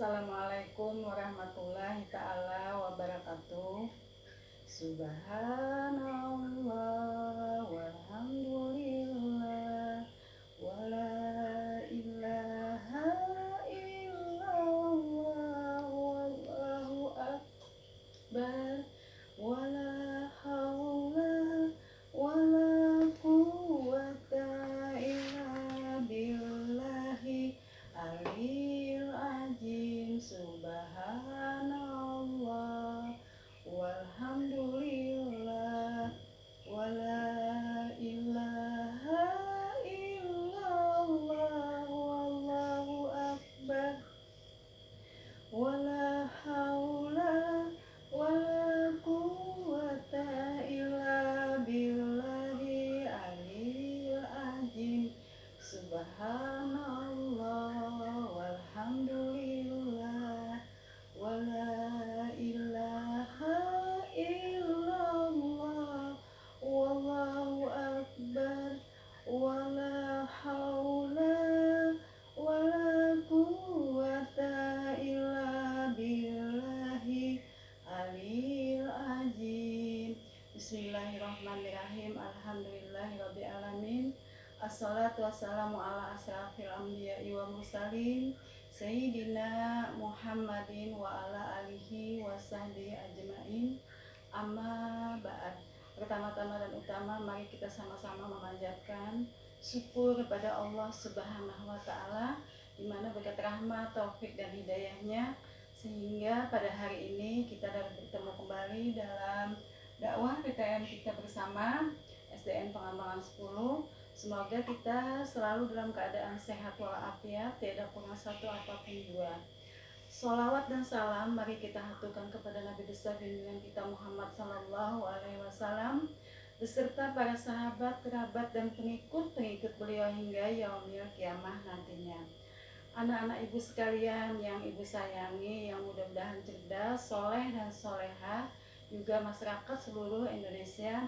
Assalamualaikum warahmatullahi ta'ala wabarakatuh. Subhanallah walhamdulillah wala ilaha illallah wallahu akbar wala haula wala quwwata illa billahi aliyil azim. Subhanallah walhamdulillah wala ilaha illallah wallahu akbar wala haula wala quwwata illa billahi aliyil azim. Subhanallah walhamdulillah wala ilaha illallah wallahu akbar wala haula wala quwwata illa billahi aliyil azim. Bismillahirrahmanirrahim. Alhamdulillahirabbil alamin. Assalatu wassalamu ala asrafil anbiya'i wa mursalin Sayyidina Muhammadin wa ala alihi wa sahbihi ajma'in. Amma ba'd. Pertama-tama dan utama, mari kita sama-sama memanjatkan syukur kepada Allah Subhanahu wa Ta'ala, di mana berkat rahmat, taufik dan hidayahnya sehingga pada hari ini kita dapat bertemu kembali dalam dakwah PTM kita bersama SDN Pengembangan 10. Semoga kita selalu dalam keadaan sehat walafiat, tiada kurang satu apapun dua. Sholawat dan salam mari kita haturkan kepada Nabi besar junjungan kita Muhammad Sallallahu Alaihi Wasallam beserta para sahabat, kerabat dan pengikut beliau hingga yaumil kiamah nantinya. Anak-anak ibu sekalian yang ibu sayangi, yang mudah-mudahan cerdas, soleh dan soleha, juga masyarakat seluruh Indonesia.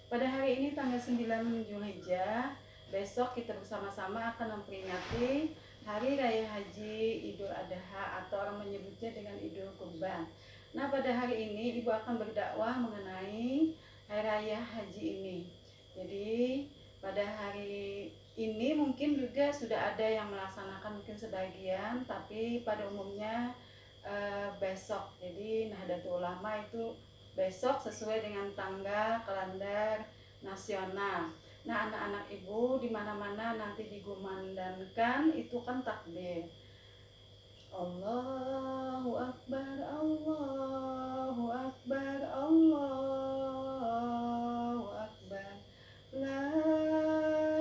Pada hari ini tanggal 9 Zulhijjah, besok kita bersama-sama akan memperingati Hari Raya Haji Idul Adha atau orang menyebutnya dengan Idul Kurban. Nah, pada hari ini ibu akan berdakwah mengenai Hari Raya Haji ini. Jadi pada hari ini mungkin juga sudah ada yang melaksanakan mungkin sebagian, tapi pada umumnya besok. Jadi Nahdlatul Ulama itu besok sesuai dengan tanggal kalender nasional. Nah, anak-anak ibu di mana-mana nanti digumandangkan itu kan takbir. Allahu Akbar, Allahu Akbar, Allahu Akbar. La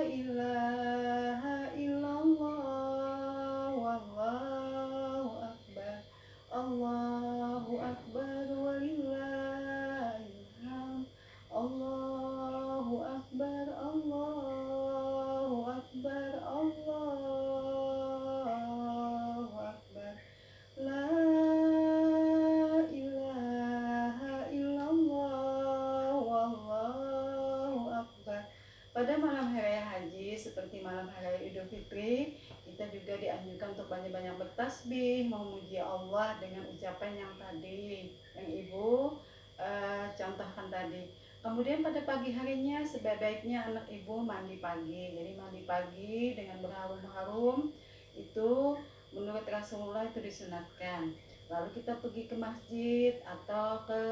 ilaha illallah wallahu akbar. Allahu Akbar walillahilham. Allahu Akbar, Allahu Akbar, Allahu Akbar. La ilaha illallah wallahu akbar. Pada malam hari raya haji seperti malam hari raya Idul Fitri, kita juga dianjurkan untuk banyak-banyak bertasbih, memuji Allah dengan ucapan yang tadi yang ibu contohkan tadi. Kemudian pada pagi harinya sebaiknya anak ibu mandi pagi. Jadi mandi pagi dengan berharum-harum itu menurut Rasulullah itu disunatkan. Lalu kita pergi ke masjid atau ke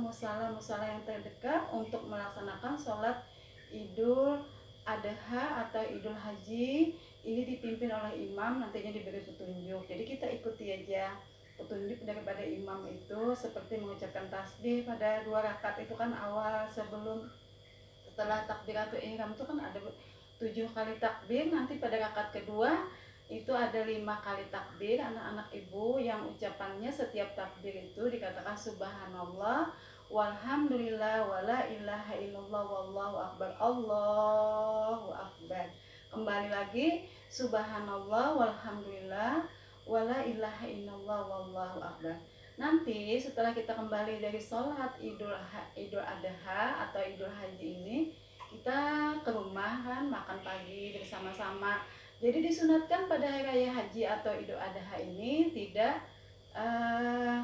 musala-musala yang terdekat untuk melaksanakan sholat Idul Adha atau Idul Haji. Ini dipimpin oleh imam, nantinya diberi petunjuk. Jadi kita ikuti aja petunjuk daripada imam itu, seperti mengucapkan tasbih pada 2 rakaat itu kan awal setelah takbiratul ihram itu kan ada 7 kali takbir. Nanti pada rakaat kedua itu ada 5 kali takbir. Anak-anak ibu yang ucapannya setiap takbir itu dikatakan subhanallah walhamdulillah wala ilaha illallah wallahu akbar, Allahu akbar. Kembali lagi subhanallah walhamdulillah wala ilaha illallah wallahu akbar. Nanti setelah kita kembali dari sholat Idul Adha atau Idul Haji ini, kita ke rumah kan makan pagi bersama-sama Jadi disunatkan pada hari raya haji atau Idul Adha ini tidak eh,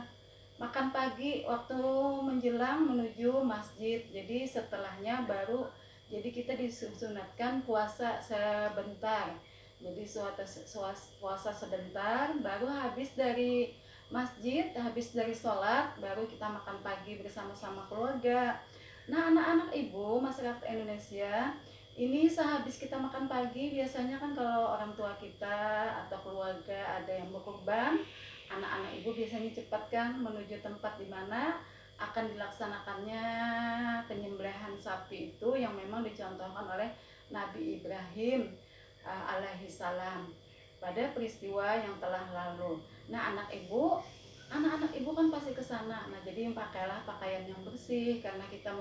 makan pagi waktu menjelang menuju masjid. Jadi setelahnya baru, jadi kita disunatkan puasa sebentar. Jadi puasa sebentar, baru habis dari masjid, habis dari sholat, baru kita makan pagi bersama-sama keluarga. Nah, anak-anak ibu masyarakat Indonesia ini sehabis kita makan pagi, biasanya kan kalau orang tua kita atau keluarga ada yang berkurban, anak-anak ibu biasanya cepat kan menuju tempat di mana akan dilaksanakannya penyembelihan sapi itu yang memang dicontohkan oleh Nabi Ibrahim alaihi salam pada peristiwa yang telah lalu. Nah, anak-anak ibu kan pasti ke sana. Nah, jadi pakailah pakaian yang bersih karena kita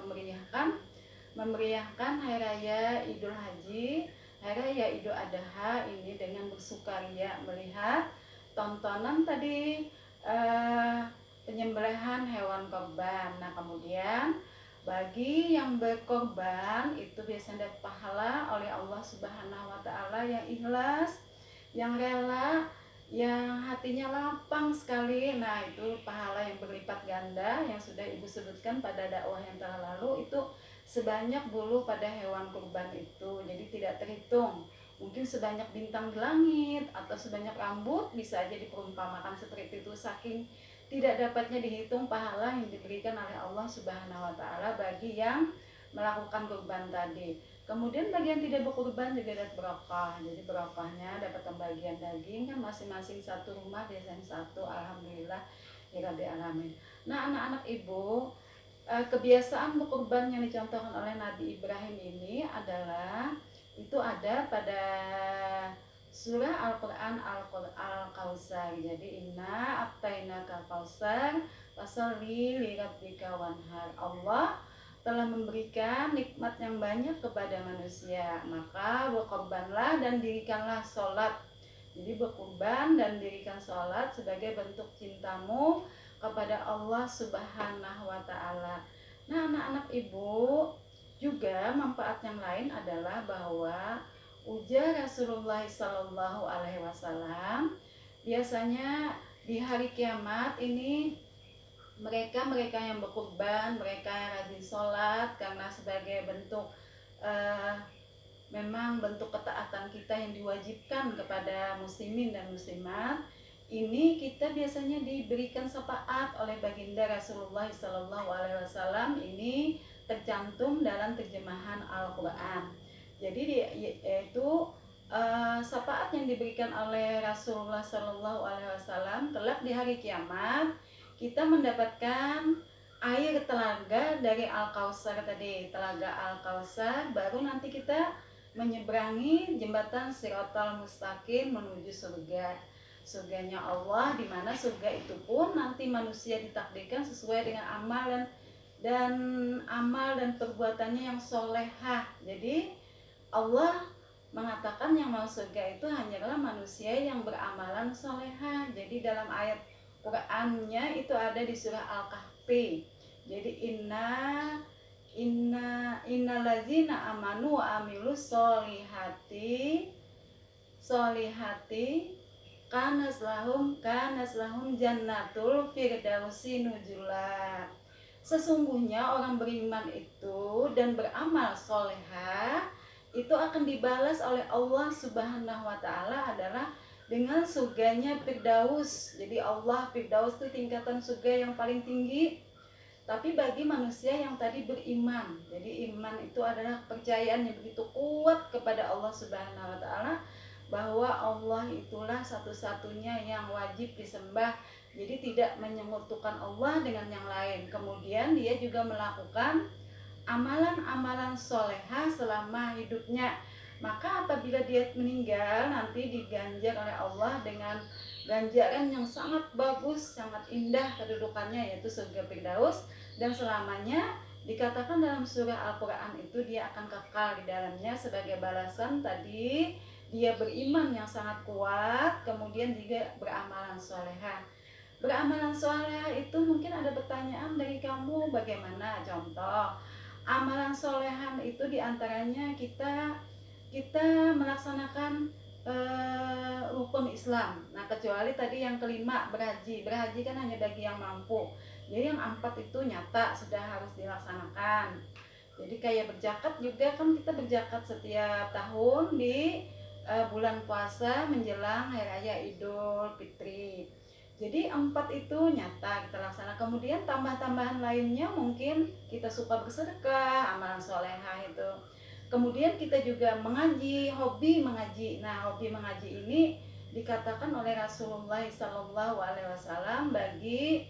memeriahkan hari raya Idul Haji, hari raya Idul Adha ini dengan bersukaria melihat tontonan tadi eh, penyembelihan hewan korban. Nah, kemudian bagi yang berkorban itu biasanya dapat pahala oleh Allah Subhanahu wa taala yang ikhlas, yang rela, yang hatinya lapang sekali. Nah, itu pahala yang berlipat ganda yang sudah Ibu sebutkan pada dakwah yang telah lalu, itu sebanyak bulu pada hewan kurban itu. Jadi tidak terhitung. Mungkin sebanyak bintang di langit atau sebanyak rambut, bisa aja diperumpamakan seperti itu, saking tidak dapatnya dihitung pahala yang diberikan oleh Allah Subhanahu wa taala bagi yang melakukan kurban tadi. Kemudian bagian tidak berkurban juga dapat berkah. Jadi berkahnya dapat pembagian daging kan masing-masing satu rumah biasanya satu. Alhamdulillah ya rabbil alamin. Nah, anak-anak ibu, kebiasaan berkurban yang dicontohkan oleh Nabi Ibrahim ini adalah itu ada pada surah Al-Quran Al-Kausar. Jadi inna atainaka kausar fasalli lirabbika wanhar. Allah telah memberikan nikmat yang banyak kepada manusia, maka berkorbanlah dan dirikanlah sholat. Jadi berkorban dan dirikan sholat sebagai bentuk cintamu kepada Allah Subhanahu wa taala. Nah, anak-anak ibu, juga manfaat yang lain adalah bahwa ujar Rasulullah Sallallahu Alaihi Wasallam, biasanya di hari kiamat ini mereka yang berkurban, mereka yang rajin sholat karena sebagai bentuk memang bentuk ketaatan kita yang diwajibkan kepada muslimin dan muslimat. Ini kita biasanya diberikan syafaat oleh baginda Rasulullah Sallallahu Alaihi Wasallam. Ini tercantum dalam terjemahan Al-Quran. Jadi yaitu syafaat yang diberikan oleh Rasulullah Sallallahu Alaihi Wasallam kelak di hari kiamat, kita mendapatkan air telaga dari Al-Kausar tadi, telaga Al-Kausar, baru nanti kita menyeberangi jembatan Shiratal Mustaqim menuju surga. Surganya Allah, di mana surga itu pun nanti manusia ditakdirkan sesuai dengan amal dan perbuatannya yang solehah. Jadi Allah mengatakan yang masuk surga itu hanyalah manusia yang beramalan solehah. Jadi dalam ayat Qur'annya itu ada di surah Al-Kahfi. Jadi innalazina amanu wa amilus solihati kanas lahum jannatul firdausi nuzula. Sesungguhnya orang beriman itu dan beramal solehah itu akan dibalas oleh Allah Subhanahu wa taala adalah dengan surganya Firdaus. Jadi Allah Firdaus itu tingkatan surga yang paling tinggi. Tapi bagi manusia yang tadi beriman, jadi iman itu adalah kepercayaan yang begitu kuat kepada Allah Subhanahu wa taala, bahwa Allah itulah satu-satunya yang wajib disembah. Jadi tidak menyekutukan Allah dengan yang lain. Kemudian dia juga melakukan amalan-amalan solehah selama hidupnya. Maka apabila dia meninggal nanti diganjar oleh Allah dengan ganjaran yang sangat bagus, sangat indah kedudukannya, yaitu surga Firdaus, dan selamanya dikatakan dalam surah Al-Quran itu dia akan kekal di dalamnya sebagai balasan tadi dia beriman yang sangat kuat, kemudian juga beramalan solehah. Beramalan solehah itu mungkin ada pertanyaan dari kamu, bagaimana? Contoh, amalan solehan itu diantaranya kita melaksanakan rukun Islam. Nah, kecuali tadi yang kelima, berhaji. Berhaji kan hanya bagi yang mampu. Jadi yang 4 itu nyata sudah harus dilaksanakan. Jadi kayak berzakat juga kan, kita berzakat setiap tahun di bulan puasa menjelang hari raya Idul Fitri. Jadi 4 itu nyata kita laksanakan. Kemudian tambah-tambahan lainnya mungkin kita suka bersedekah, amalan solehah itu. Kemudian kita juga mengaji, hobi mengaji. Nah, hobi mengaji ini dikatakan oleh Rasulullah Sallallahu Alaihi Wasallam, bagi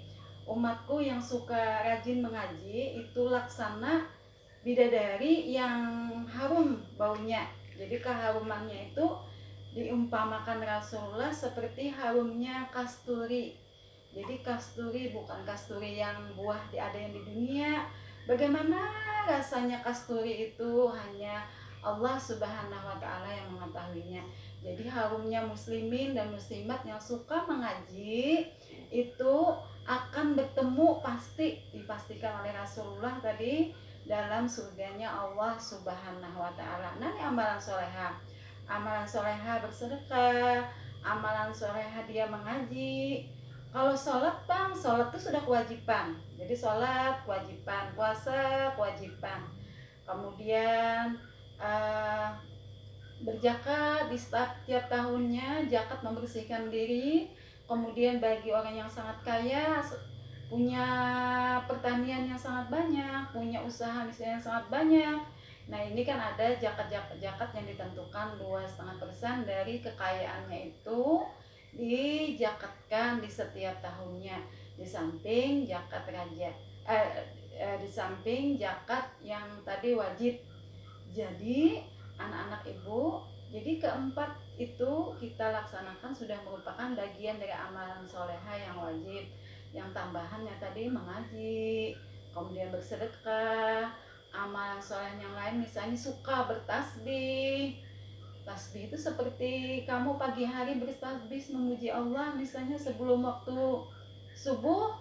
umatku yang suka rajin mengaji itu laksana bidadari yang harum baunya. Jadi keharumannya itu diumpamakan Rasulullah seperti harumnya kasturi. Jadi kasturi bukan kasturi yang buah ada yang di dunia. Bagaimana rasanya kasturi itu hanya Allah Subhanahu wa taala yang mengetahuinya. Jadi harumnya muslimin dan muslimat yang suka mengaji itu akan bertemu, pasti dipastikan oleh Rasulullah tadi, dalam surganya Allah Subhanahu wa taala. Nah, ini amalan solehah. Amalan solehah bersedekah, amalan solehah dia mengaji. Kalau sholat, bang, sholat itu sudah kewajiban. Jadi sholat kewajiban, puasa kewajiban. Kemudian uh, berzakat di setiap tahunnya, zakat membersihkan diri. Kemudian bagi orang yang sangat kaya, punya pertanian yang sangat banyak, punya usaha misalnya yang sangat banyak, nah ini kan ada zakat yang ditentukan 2,5% dari kekayaannya itu dijakatkan di setiap tahunnya, di samping zakat raja, di samping zakat yang tadi wajib. Jadi anak-anak ibu, jadi keempat itu kita laksanakan sudah merupakan bagian dari amalan solehah yang wajib. Yang tambahannya tadi mengaji, kemudian bersedekah, amalan soleh yang lain misalnya suka bertasbih. Tasbih itu seperti kamu pagi hari bertasbih memuji Allah, misalnya sebelum waktu subuh,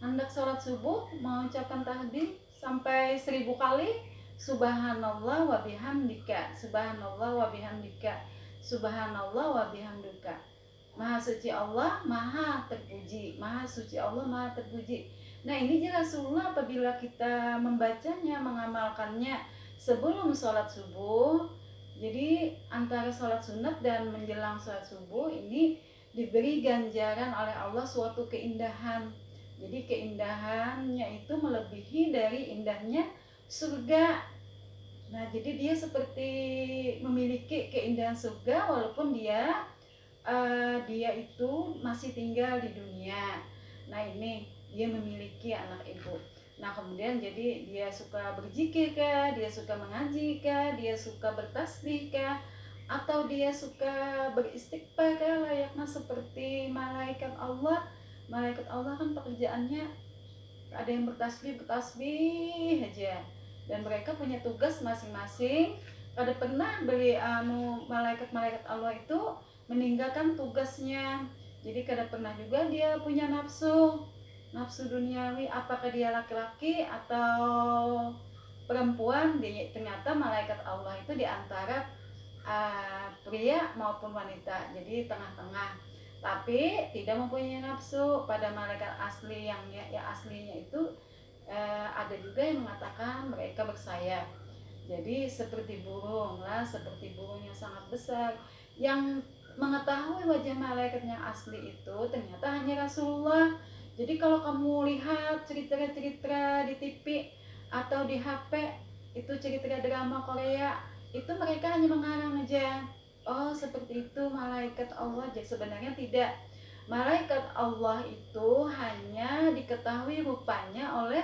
hendak sholat subuh mengucapkan tasbih sampai 1000 kali, subhanallah wa bihamdika, subhanallah wa bihamdika, subhanallah wa bihamdika. Maha suci Allah, maha terpuji, maha suci Allah, maha terpuji. Nah, ini jelas Rasulullah apabila kita membacanya, mengamalkannya sebelum sholat subuh. Jadi antara sholat sunat dan menjelang sholat subuh ini diberi ganjaran oleh Allah suatu keindahan. Jadi keindahannya itu melebihi dari indahnya surga. Nah, jadi dia seperti memiliki keindahan surga walaupun dia itu masih tinggal di dunia. Nah, ini dia memiliki anak ibu. Nah, kemudian jadi dia suka berzikir kah, dia suka mengaji kah, dia suka bertasbih kah, atau dia suka beristighfar kah, layaknya seperti malaikat Allah. Malaikat Allah kan pekerjaannya ada yang bertasbih aja, dan mereka punya tugas masing-masing. Kada pernah beli malaikat Allah itu meninggalkan tugasnya. Jadi kada pernah juga dia punya nafsu duniawi, apakah dia laki-laki atau perempuan. Ternyata malaikat Allah itu diantara pria maupun wanita, jadi tengah-tengah, tapi tidak mempunyai nafsu. Pada malaikat asli yang aslinya itu ada juga yang mengatakan mereka bersayap, jadi seperti burung lah, seperti burung yang sangat besar. Yang mengetahui wajah malaikat yang asli itu ternyata hanya Rasulullah. Jadi kalau kamu lihat cerita-cerita di TV atau di HP, itu cerita drama Korea, itu mereka hanya mengarang aja, oh seperti itu malaikat Allah. Jadi sebenarnya tidak. Malaikat Allah itu hanya diketahui rupanya oleh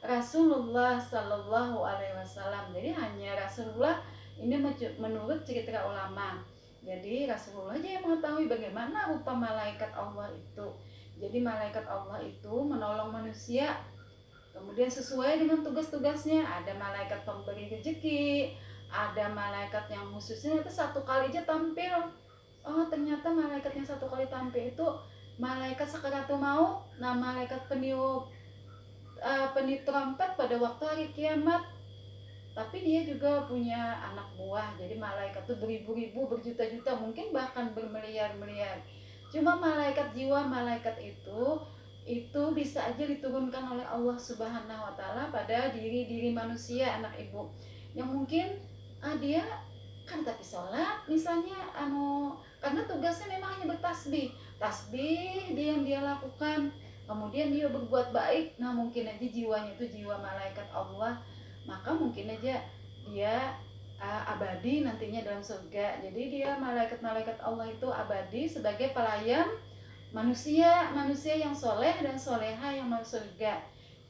Rasulullah Sallallahu Alaihi Wasallam. Jadi hanya Rasulullah, ini menurut cerita ulama. Jadi Rasulullah aja yang mengetahui bagaimana rupa malaikat Allah itu. Jadi malaikat Allah itu menolong manusia, kemudian sesuai dengan tugas-tugasnya. Ada malaikat pemberi rezeki, ada malaikat yang khususnya itu satu kali aja tampil. Oh ternyata malaikat yang satu kali tampil itu malaikat sakaratul maut. Nah, malaikat peniup trompet pada waktu hari kiamat. tapi dia juga punya anak buah. Jadi malaikat tuh beribu-ribu, berjuta-juta, mungkin bahkan bermiliar-miliar. Cuma malaikat jiwa, malaikat itu bisa aja diturunkan oleh Allah Subhanahu wa taala pada diri-diri manusia, anak ibu. Yang mungkin dia kan tapi sholat misalnya, karena tugasnya memang hanya bertasbih. Tasbih dia yang dia lakukan. Kemudian dia berbuat baik. Nah, mungkin aja jiwanya itu jiwa malaikat Allah, maka mungkin aja dia abadi nantinya dalam surga. Jadi dia malaikat-malaikat Allah itu abadi sebagai pelayan manusia, manusia yang soleh dan soleha yang masuk surga.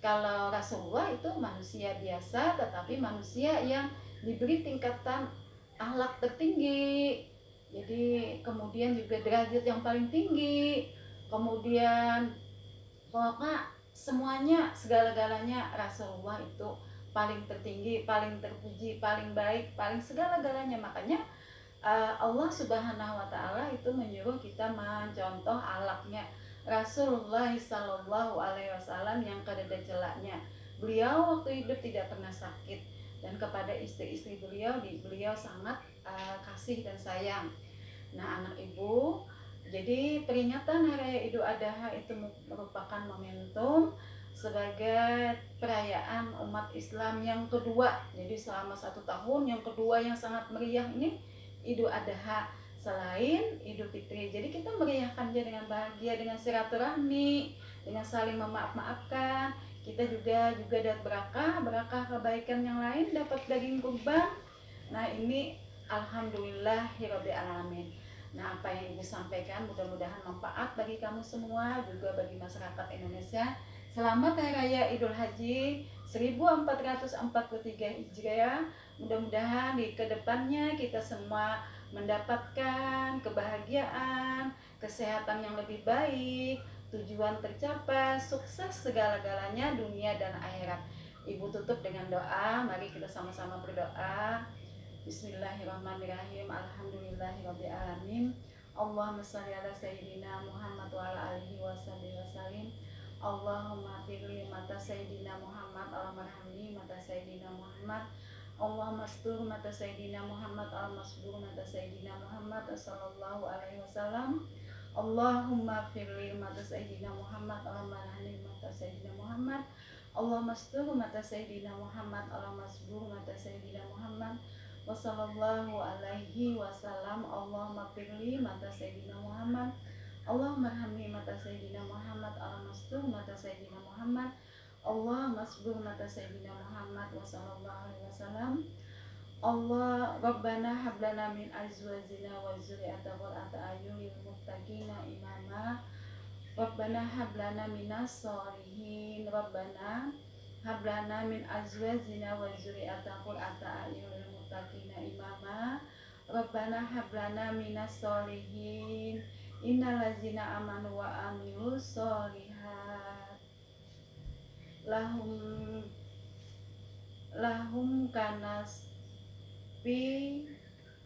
Kalau Rasulullah itu manusia biasa, tetapi manusia yang diberi tingkatan akhlak tertinggi. Jadi kemudian juga derajat yang paling tinggi. Kemudian pokoknya semuanya, segala-galanya Rasulullah itu paling tertinggi, paling terpuji, paling baik, paling segala-galanya. Makanya Allah Subhanahu wa taala itu menyuruh kita mencontoh alaknya Rasulullah Sallallahu Alaihi Wasallam yang kada celaknya. Beliau waktu hidup tidak pernah sakit, dan kepada istri-istri beliau sangat kasih dan sayang. Nah, anak ibu, jadi peringatan Hari Raya Idul Adha itu merupakan momentum sebagai perayaan umat Islam yang kedua. Jadi selama 1 tahun yang kedua yang sangat meriah ini Idul Adha selain Idul Fitri. Jadi kita meriahkannya dengan bahagia, dengan silaturahmi, dengan saling memaaf-maafkan. Kita juga dapat berakah kebaikan yang lain, dapat daging kurban. Nah, ini alhamdulillahirabbil alamin. Nah, apa yang Ibu sampaikan mudah-mudahan manfaat bagi kamu semua, juga bagi masyarakat Indonesia. Selamat Hari Raya Idul Haji 1443 Hijriah. Mudah-mudahan di kedepannya kita semua mendapatkan kebahagiaan, kesehatan yang lebih baik, tujuan tercapai, sukses segala-galanya dunia dan akhirat. Ibu tutup dengan doa. Mari kita sama-sama berdoa. Bismillahirrahmanirrahim. Alhamdulillahirabbil alamin. Allahumma shalli ala sayyidina Muhammad wa ala alihi wasallim. Allahumma firli mata sayyidina Muhammad, Allahumma rahmi mata sayyidina Muhammad. Allahumma astur mata sayyidina Muhammad, Allahumma asbur mata sayyidina Muhammad sallallahu alaihi wasallam. Allahumma firli mata sayyidina Muhammad, Allahumma rahmi mata sayyidina Muhammad. Allahumma astur mata sayyidina Muhammad, Allahumma asbur mata sayyidina Muhammad. Wassallallahu alaihi wasallam. Allahumma firli mata sayyidina Muhammad, Allahumma rahmi mata sayyidina Muhammad, Allahumma astur mata sayyidina Muhammad, Allahumma asbur mata sayyidina Muhammad. Wassallallahu alaihi wasallam. Allah Rabbana hablana min azwajina wa dzurriyyatina qurrata a'yun lil muttaqina imama. Rabbana hablana minas sholihin. Rabbana hablana min azwajina wa dzurriyyatina qurrata a'yun lil muttaqina imama. Rabbana hablana minas sholihin. Innallazina amanu wa amilus sholihat lahum kanas fi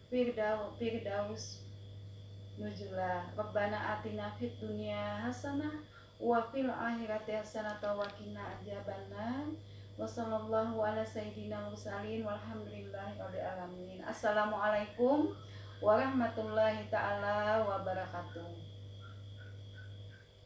firdaus nuzula. Rabbana atina fid dunya hasanah wa fil akhirati hasanah wa qina adzabannar. Wassallallahu ala sayyidina mursalin walhamdulillahirabbil alamin. Assalamualaikum warahmatullahi taala wabarakatuh.